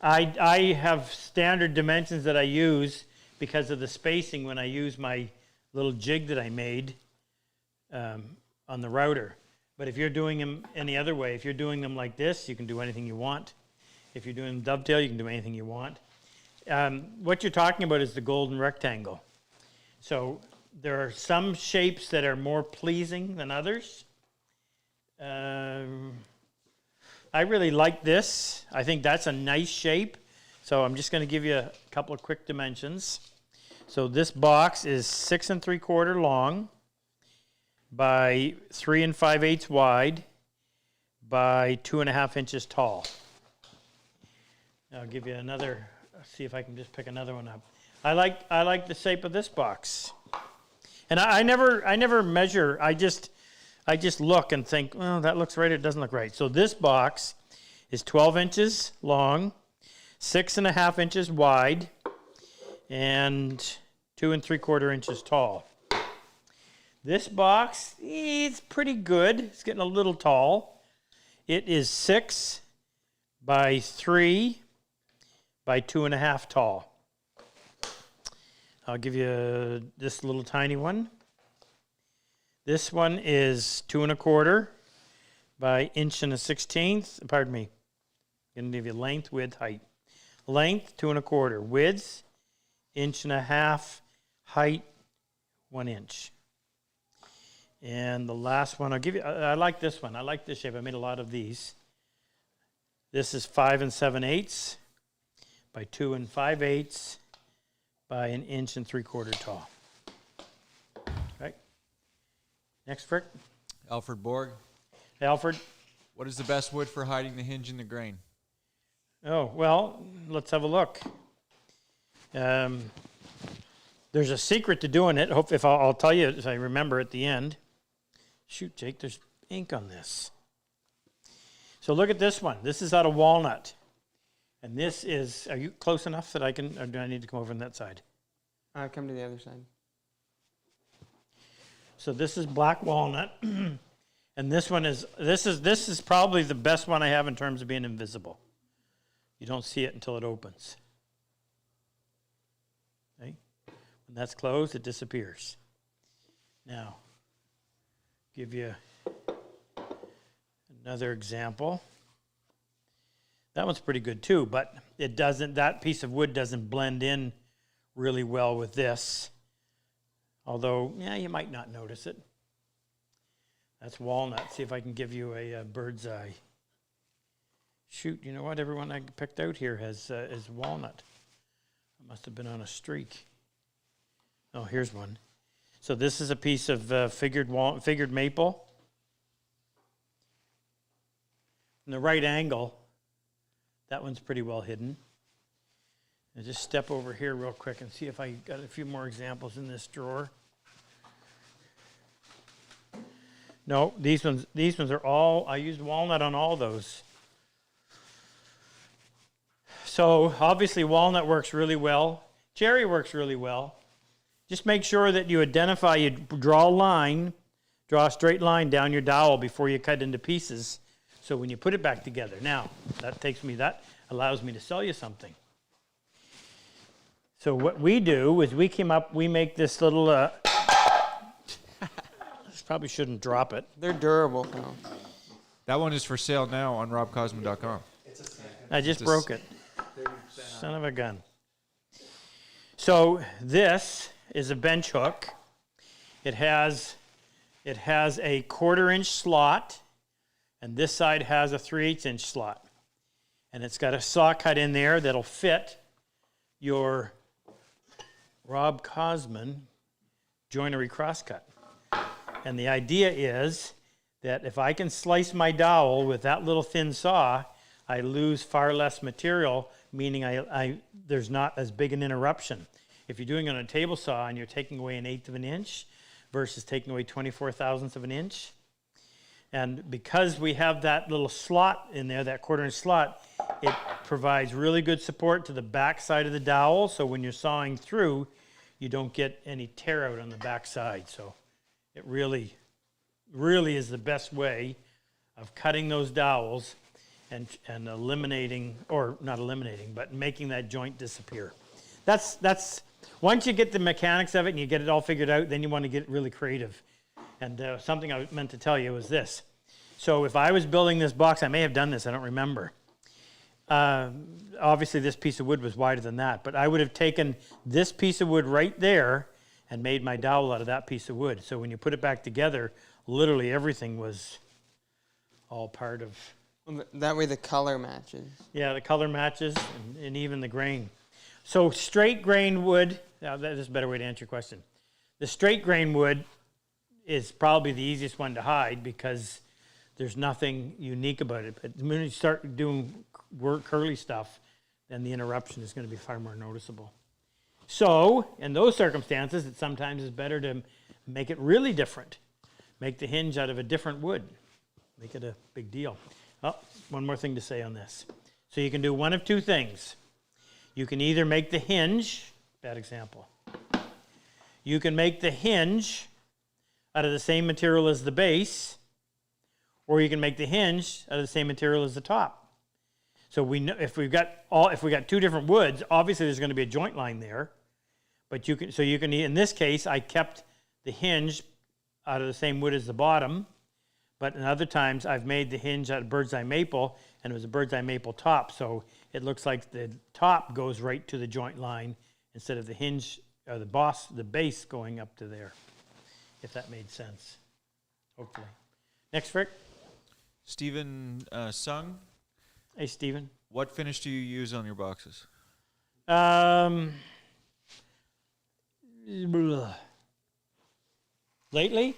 I have standard dimensions that I use because of the spacing when I use my little jig that I made on the router. But if you're doing them any other way, if you're doing them like this, you can do anything you want. If you're doing dovetail, you can do anything you want. What you're talking about is the golden rectangle. So there are some shapes that are more pleasing than others. I really like this. I think that's a nice shape. So I'm just going to give you a couple of quick dimensions. So this box is 6 3/4 long by 3 5/8 wide by 2.5 inches tall. I'll give you another. See if I can just pick another one up. I like the shape of this box, and I never measure. I just look and think, well, that looks right. It doesn't look right. So this box is 12 inches long, 6.5 inches wide, and 2 3/4 inches tall. This box, it's pretty good. It's getting a little tall. It is 6 by 3 by 2.5 tall. I'll give you this little tiny one. This one is 2 1/4 by 1.16". Pardon me. I'm going to give you length, width, height. Length, 2 1/4. Width, 1.5 inches. Height, 1 inch. And the last one, I'll give you, I like this one. I like this shape. I made a lot of these. This is 5 7/8 by 2 5/8 by 1 3/4 inches tall. Right. Next, Frick. Alfred Borg. Hey, Alfred. What is the best wood for hiding the hinge in the grain? Oh, well, let's have a look. There's a secret to doing it. Hope if I'll tell you if I remember at the end. Shoot, Jake, there's ink on this. So look at this one. This is out of walnut. And this is, are you close enough that I can, or do I need to come over on that side? Come to the other side. So this is black walnut. And this one is, this is probably the best one I have in terms of being invisible. You don't see it until it opens. Okay? When that's closed, it disappears. Now, give you another example. That one's pretty good too, but it doesn't, that piece of wood doesn't blend in really well with this. Although, yeah, you might not notice it. That's walnut. See if I can give you a bird's eye. Shoot, you know what? Everyone I picked out here has is walnut. It must have been on a streak. Oh, here's one. So this is a piece of figured maple. In the right angle, that one's pretty well hidden. I'll just step over here real quick and see if I got a few more examples in this drawer. No, these ones are all, I used walnut on all those. So obviously walnut works really well. Cherry works really well. Just make sure that you identify, you draw a line, draw a straight line down your dowel before you cut into pieces. So when you put it back together, now that allows me to sell you something. So what we do is we make this little, probably shouldn't drop it. They're durable now. That one is for sale now on RobCosman.com. I just broke it. Son of a gun. So this is a bench hook. It has a 1/4 inch slot, and this side has a 3/8 inch slot. And it's got a saw cut in there that'll fit your Rob Cosman joinery crosscut. And the idea is that if I can slice my dowel with that little thin saw, I lose far less material, meaning there's not as big an interruption. If you're doing it on a table saw and you're taking away 1/8 of an inch versus taking away 24/1000 of an inch, and because we have that little slot in there, that 1/4 inch slot, it provides really good support to the back side of the dowel, so when you're sawing through, you don't get any tear out on the back side. So it really, really is the best way of cutting those dowels and eliminating, or not eliminating, but making that joint disappear. That's once you get the mechanics of it and you get it all figured out, then you want to get really creative. And something I meant to tell you was this. So if I was building this box, I may have done this, I don't remember. Obviously this piece of wood was wider than that, but I would have taken this piece of wood right there and made my dowel out of that piece of wood. So when you put it back together, literally everything was all part of... That way the color matches. Yeah, the color matches and even the grain. So straight grain wood, now that is a better way to answer your question. The straight grain wood is probably the easiest one to hide because there's nothing unique about it. But when you start doing curly stuff, then the interruption is going to be far more noticeable. So, in those circumstances, it sometimes is better to make it really different. Make the hinge out of a different wood. Make it a big deal. Oh, one more thing to say on this. So you can do one of two things. You can either make the hinge, bad example. You can make the hinge out of the same material as the base, or you can make the hinge out of the same material as the top. So we know if we got two different woods, obviously there's going to be a joint line there. But you can in this case I kept the hinge out of the same wood as the bottom, but in other times I've made the hinge out of bird's eye maple, and it was a bird's eye maple top, so it looks like the top goes right to the joint line instead of the hinge or the base going up to there. If that made sense. Hopefully. Next, Frick. Stephen Sung, Hey, Stephen. what finish do you use on your boxes? Lately,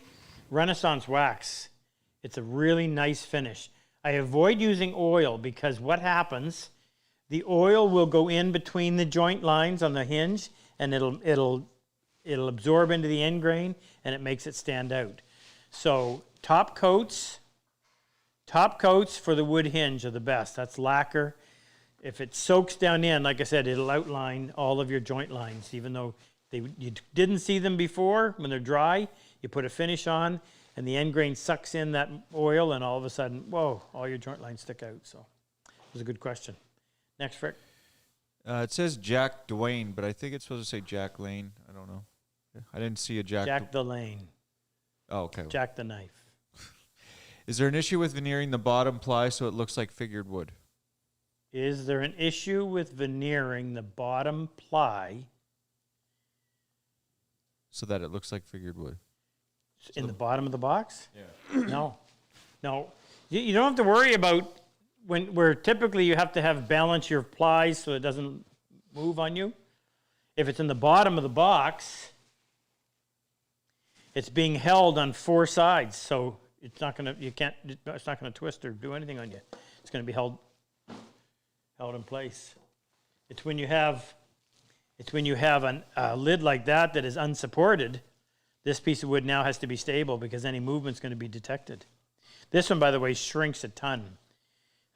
Renaissance wax. It's a really nice finish. I avoid using oil because what happens, the oil will go in between the joint lines on the hinge and it'll absorb into the end grain and it makes it stand out. So top coats for the wood hinge are the best. That's lacquer. If it soaks down in, like I said, it'll outline all of your joint lines, even though you didn't see them before. When they're dry, you put a finish on, and the end grain sucks in that oil, and all of a sudden, whoa, all your joint lines stick out. So it was a good question. Next, Rick. It says Jack Dwayne, but I think it's supposed to say Jack Lane. I don't know. I didn't see a Jack. Jack the Lane. Oh, okay. Jack the Knife. Is there an issue with veneering the bottom ply so it looks like figured wood? Is there an issue with veneering the bottom ply So that it looks like figured wood. in the bottom of the box? Yeah. No. No. You don't have to worry about where typically you have to have balance your plies so it doesn't move on you. If it's in the bottom of the box, it's being held on 4 sides, so it's not gonna twist or do anything on you. It's gonna be held in place. It's when you have a lid like that that is unsupported, this piece of wood now has to be stable because any movement's going to be detected. This one, by the way, shrinks a ton.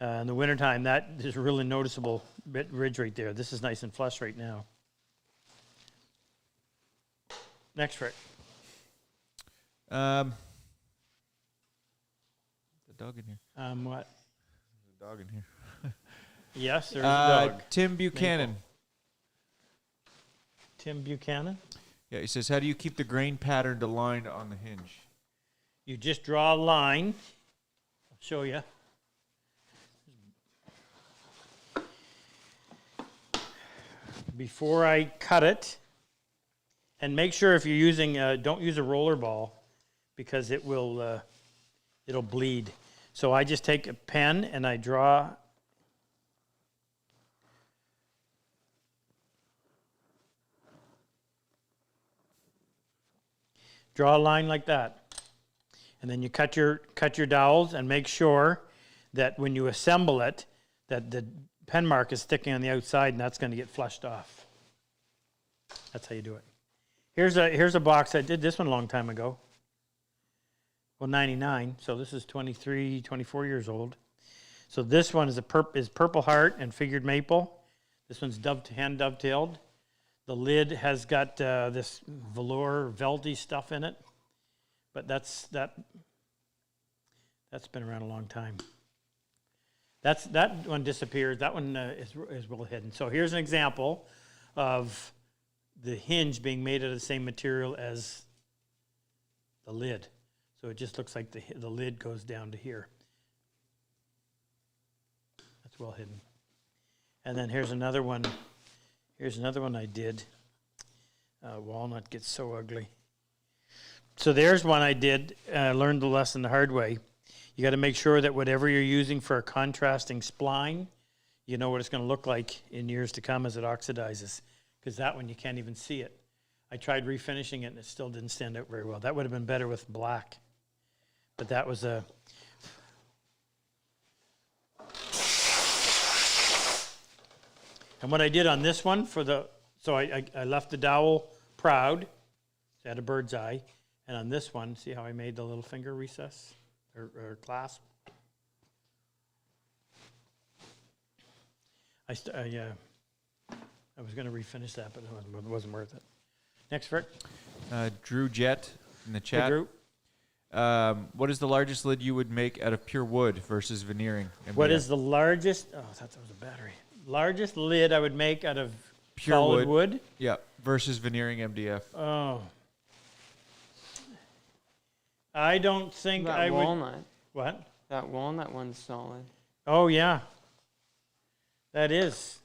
In the wintertime, that is a really noticeable ridge right there. This is nice and flush right now. Next, Rick. The dog in here. What? There's a dog in here. Yes, there's a dog. Tim Buchanan. Maple. Tim Buchanan. Yeah, he says, how do you keep the grain patterned aligned on the hinge? You just draw a line. I'll show you. Before I cut it, and make sure if you're using, don't use a roller ball because it will, it'll bleed. So I just take a pen and I draw a line like that. And then you cut your dowels and make sure that when you assemble it, that the pen mark is sticking on the outside and that's going to get flushed off. That's how you do it. Here's a box. I did this one a long time ago. Well, 99, so this is 23, 24 years old. So this one is purple heart and figured maple. This one's hand dovetailed. The lid has got this velour, velvety stuff in it, but that's been around a long time. That one disappeared. That one is well hidden. So here's an example of the hinge being made out of the same material as the lid. So it just looks like the lid goes down to here. That's well hidden. And then here's another one. Here's another one I did. Walnut gets so ugly. So there's one I did. Learned the lesson the hard way. You got to make sure that whatever you're using for a contrasting spline, you know what it's going to look like in years to come as it oxidizes. Because that one you can't even see it. I tried refinishing it and it still didn't stand out very well. That would have been better with black. But that was a... And what I did on this one so I left the dowel proud, so I had a bird's eye, and on this one, see how I made the little finger recess or clasp? I was going to refinish that, but it wasn't worth it. Next, Rick. Drew Jet in the Hey, chat. Drew. What is the largest lid you would make out of pure wood versus veneering? What is the largest? Oh, I thought that was a battery. Largest lid I would make out of Pure solid wood? Yeah, versus veneering MDF. Oh. I don't think I That would. walnut. What? That walnut one's solid. Oh, yeah. That is.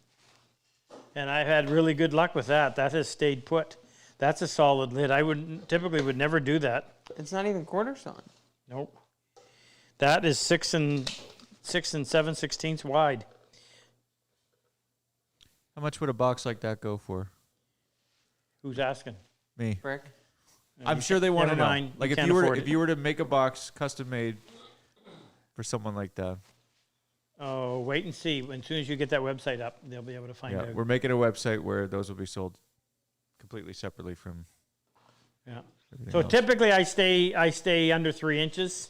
And I've had really good luck with that. That has stayed put. That's a solid lid. I typically would never do that. It's not even quarter sawn. Nope. That is 6 and 7/16 wide. How much would a box like that go for? Who's asking? Me. Brick. I'm sure they want to Never know. mind. Like You if can't you were afford if it. you were to make a box custom made for someone like that. Oh, wait and see. As soon as you get that website up, they'll be able to find Yeah, out. we're making a website where those will be sold completely separately from Yeah. everything So else. typically I stay under 3 inches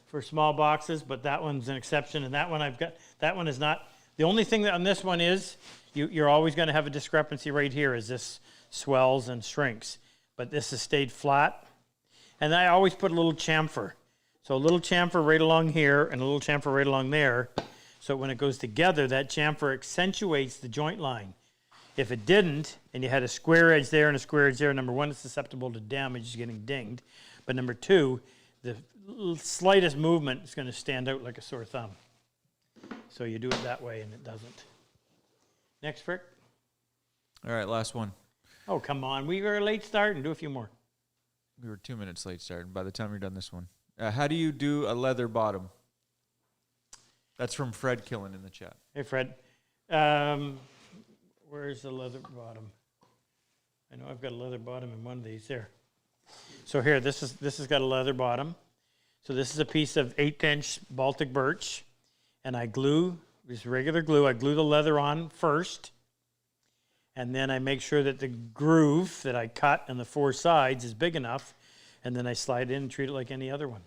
for small boxes, but that one's an exception. And that one is not. The only thing that on this one is you're always going to have a discrepancy right here as this swells and shrinks. But this has stayed flat. And I always put a little chamfer. So a little chamfer right along here and a little chamfer right along there So when it goes together, that chamfer accentuates the joint line. If it didn't, and you had a square edge there and a square edge there, number one, it's susceptible to damage, getting dinged. But number two, the slightest movement is going to stand out like a sore thumb. So you do it that way and it doesn't. Next, Frick. All right, last one. Oh, come on. We were a late start and do a few more. We were 2 minutes late starting by the time you're done this one. How do you do a leather bottom? That's from Fred Killen in the chat. Hey, Fred. Where's the leather bottom? I know I've got a leather bottom in one of these. There. So here, this has got a leather bottom. So this is a piece of 1/8" Baltic birch. And I glue, just regular glue, I glue the leather on first. And then I make sure that the groove that I cut on the 4 sides is big enough. And then I slide in and treat it like any other one.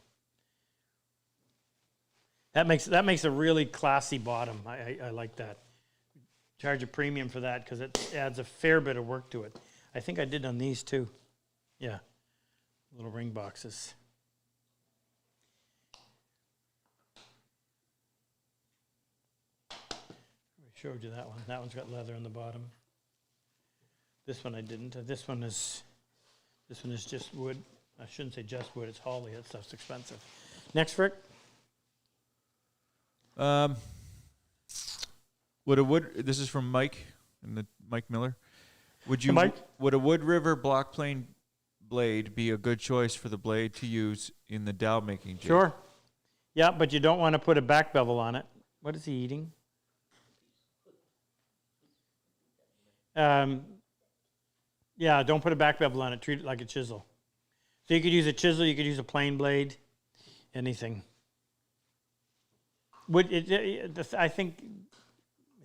That makes a really classy bottom. I like that. Charge a premium for that because it adds a fair bit of work to it. I think I did on these too. Yeah, little ring boxes. I showed you that one. That one's got leather on the bottom. This one I didn't. This one is just wood. I shouldn't say just wood. It's holly. That stuff's expensive. Next, Rick. Would a wood? This is from Mike and Mike Miller. Would you? Hey, Mike? Would a Wood River block plane blade be a good choice for the blade to use in the dowel making jig? Sure. Yeah, but you don't want to put a back bevel on it. What is he eating? Yeah, don't put a back bevel on it. Treat it like a chisel. So you could use a chisel. You could use a plain blade. Anything. I think,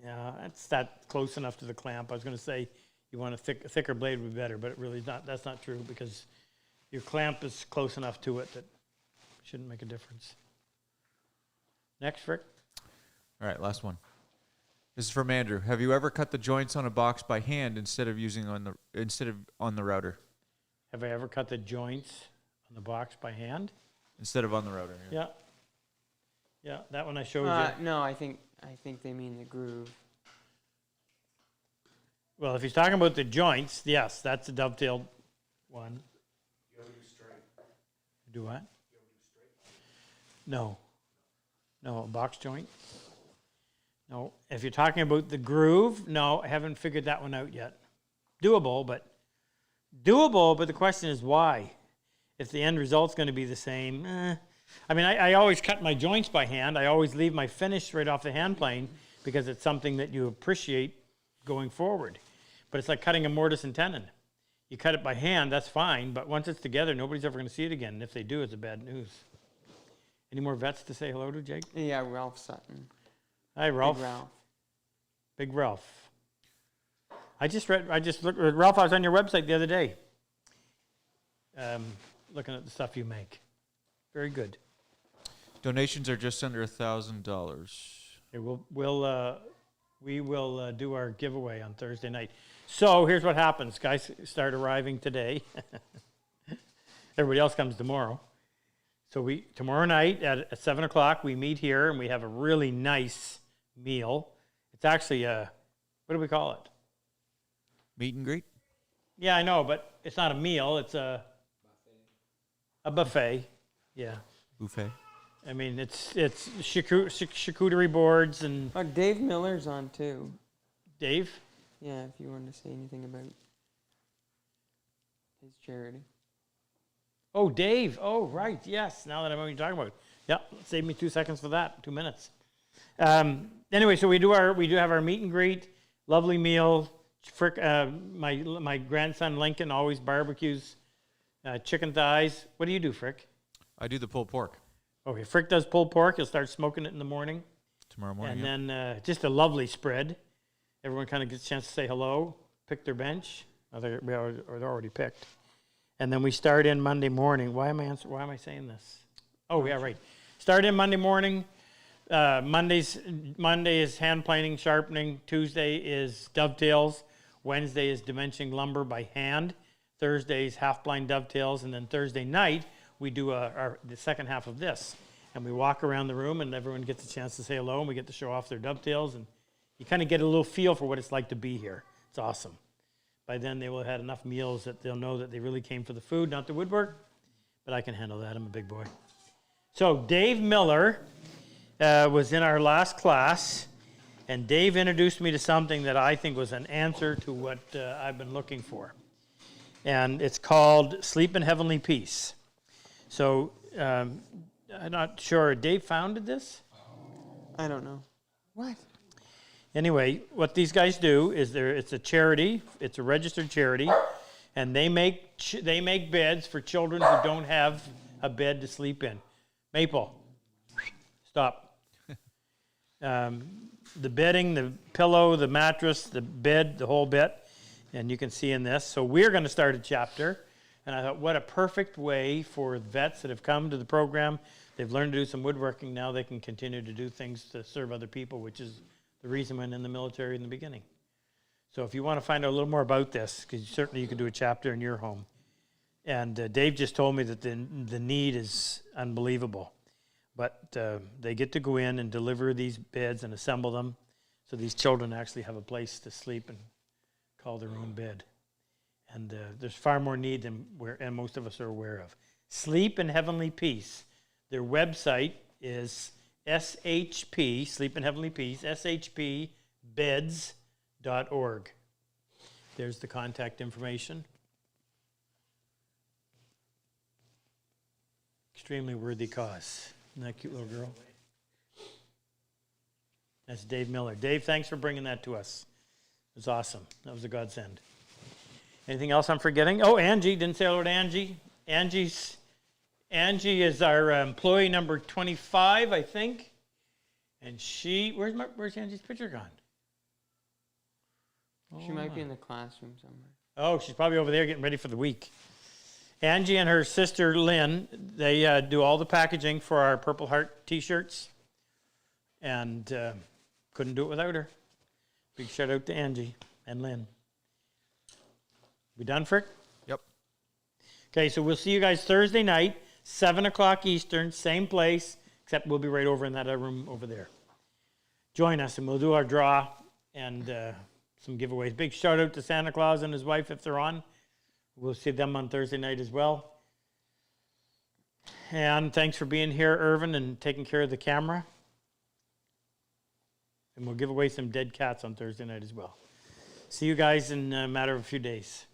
yeah, that's not close enough to the clamp. I was going to say you want a thicker blade would be better, but it really not. That's not true because your clamp is close enough to it that it shouldn't make a difference. Next, Rick. All right, last one. This is from Andrew. Have you ever cut the joints on a box by hand instead of on the router? Have I ever cut the joints on the box by hand? Instead of on the router. Yeah. Yeah, that one I showed you. No, I think they mean the groove. Well, if he's talking about the joints, yes, that's a dovetailed one. You ever do straight? Do what? You ever do straight? No. No, a box joint? No. If you're talking about the groove, no, I haven't figured that one out yet. Doable, but the question is why? If the end result's going to be the same, I mean, I always cut my joints by hand. I always leave my finish right off the hand plane because it's something that you appreciate going forward. But it's like cutting a mortise and tenon. You cut it by hand, that's fine, but once it's together, nobody's ever going to see it again. And if they do, it's a bad news. Any more vets to say hello to, Jake? Yeah, Ralph Sutton. Hi, Ralph. Big Ralph. Big Ralph. I just looked, Ralph, I was on your website the other day. Looking at the stuff you make. Very good. Donations are just under $1,000. Okay, we will do our giveaway on Thursday night. So here's what happens. Guys start arriving today. Everybody else comes tomorrow. So tomorrow night at 7 o'clock, we meet here and we have a really nice meal. It's actually what do we call it? Meet and greet? Yeah, I know, but it's not a meal. It's a buffet. Yeah. Buffet. I mean, it's charcuterie boards and... Oh, Dave Miller's on too. Dave? Yeah, if you wanted to say anything about his charity. Oh, Dave. Oh, right. Yes. Now that I know what you're talking about. Yeah. Save me 2 seconds for that. 2 minutes. Anyway, so we do have our meet and greet. Lovely meal. Frick, my grandson Lincoln always barbecues chicken thighs. What do you do, Frick? I do the pulled pork Okay, Frick does pulled pork. He'll start smoking it in the morning. tomorrow morning. And then just a lovely spread. Everyone kind of gets a chance to say hello, pick their bench. They're already picked. And then we start in Monday morning. Why am I saying this? Oh, yeah, right. Start in Monday morning. Monday is hand planing, sharpening. Tuesday is dovetails. Wednesday is dimensioning lumber by hand. Thursday is half blind dovetails. And then Thursday night, we do the second half of this. And we walk around the room, and everyone gets a chance to say hello, and we get to show off their dovetails, and you kind of get a little feel for what it's like to be here. It's awesome. By then, they will have had enough meals that they'll know that they really came for the food, not the woodwork, but I can handle that. I'm a big boy. So Dave Miller was in our last class, and Dave introduced me to something that I think was an answer to what I've been looking for. And it's called Sleep in Heavenly Peace. So I'm not sure. Dave founded this? I don't know. What? Anyway, what these guys do is it's a charity. It's a registered charity, and they make beds for children who don't have a bed to sleep in. Maple, stop. The bedding, the pillow, the mattress, the bed, the whole bit, and you can see in this. So we're going to start a chapter, and I thought, what a perfect way for vets that have come to the program. They've learned to do some woodworking. Now they can continue to do things to serve other people, which is the reason went in the military in the beginning. So if you want to find out a little more about this, because certainly you can do a chapter in your home. And Dave just told me that the need is unbelievable. But they get to go in and deliver these beds and assemble them so these children actually have a place to sleep and call their own bed. And there's far more need than most of us are aware of. Sleep in Heavenly Peace. Their website is SHP, Sleep in Heavenly Peace, shpbeds.org. There's the contact information. Extremely worthy cause. Isn't that a cute little girl? That's Dave Miller. Dave, thanks for bringing that to us. It was awesome. That was a godsend. Anything else I'm forgetting? Oh, Angie. Didn't say hello to Angie. Angie is our employee number 25, I think. And where's Angie's picture gone? She might be in the classroom somewhere. Oh, she's probably over there getting ready for the week. Angie and her sister Lynn, they do all the packaging for our Purple Heart t-shirts. And couldn't do it without her. Big shout out to Angie and Lynn. We done, Frick? Yep. Okay, so we'll see you guys Thursday night, 7 o'clock Eastern, same place, except we'll be right over in that room over there. Join us, and we'll do our draw and some giveaways. Big shout out to Santa Claus and his wife if they're on. We'll see them on Thursday night as well. And thanks for being here, Irvin, and taking care of the camera. And we'll give away some dead cats on Thursday night as well. See you guys in a matter of a few days.